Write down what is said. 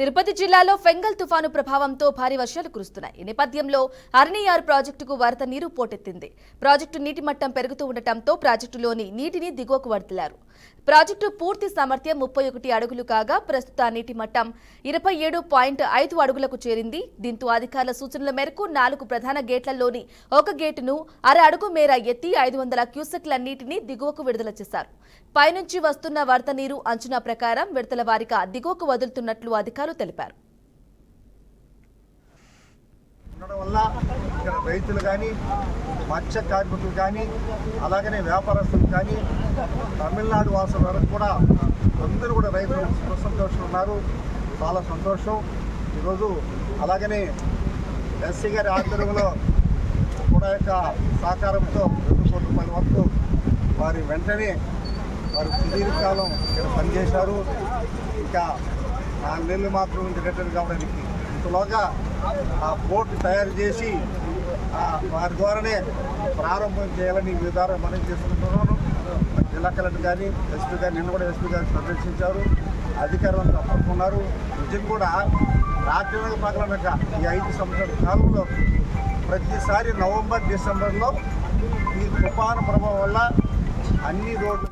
తిరుపతి జిల్లాలో ఫెంగల్ తుఫాను ప్రభావంతో భారీ వర్షాలు కురుస్తున్నాయి. ఈ నేపథ్యంలో అరణియార్ ప్రాజెక్టుకు వరద నీరు పోటెత్తింది. ప్రాజెక్టు నీటి మట్టం పెరుగుతూ ఉండటంతో ప్రాజెక్టులోని నీటిని దిగువకు వదిలారు. ప్రాజెక్టు పూర్తి సామర్థ్యం 31 అడుగులు కాగా ప్రస్తుత నీటి మట్టం 27.5 అడుగులకు చేరింది. దీంతో అధికారుల సూచనల మేరకు 4 ప్రధాన గేట్లలోని ఒక గేటును అర అడుగు మేర ఎత్తి 500 క్యూసెక్ల నీటిని దిగువకు విడుదల చేశారు. పైనుంచి వస్తున్న వరద నీరు అంచనా ప్రకారం విడతల వారీగా దిగువకు వదులుతున్నట్లు అధికారులు తెలిపారు. రైతులు కానీ మత్స్య కార్మికులు కానీ అలాగనే వ్యాపారస్తులు కానీ తమిళనాడు వాసుల వరకు కూడా అందరూ కూడా రైతులు సంతోషంగా ఉన్నారు. చాలా సంతోషం. ఈరోజు అలాగనే ఎస్సీ గారి ఆధ్వర్యంలో కూడా యొక్క సహకారంతో 2 కోట్ల రూపాయల వరకు వారి వెంటనే వారు సుదీర్ఘకాలం ఇక్కడ పనిచేశారు. ఇంకా 4 నెలలు మాత్రం రిటర్న్ కావడానికి ఇంతలోగా ఆ బోట్ తయారు చేసి వారి ద్వారానే ప్రారంభం చేయాలని ఈ విధానం మనం చేసుకుంటున్నాను. జిల్లా కలెక్టర్ కానీ ఎస్పీ గారు నిన్న కూడా ఎస్పీ గారు సందర్శించారు. అధికారులను తప్పుకున్నారు. నిజం కూడా రాత్రి పగలనక ఈ 5 సంవత్సరాల కాలంలో ప్రతిసారి నవంబర్ డిసెంబర్లో ఈ తుఫాను ప్రభావం వల్ల అన్ని రోడ్లు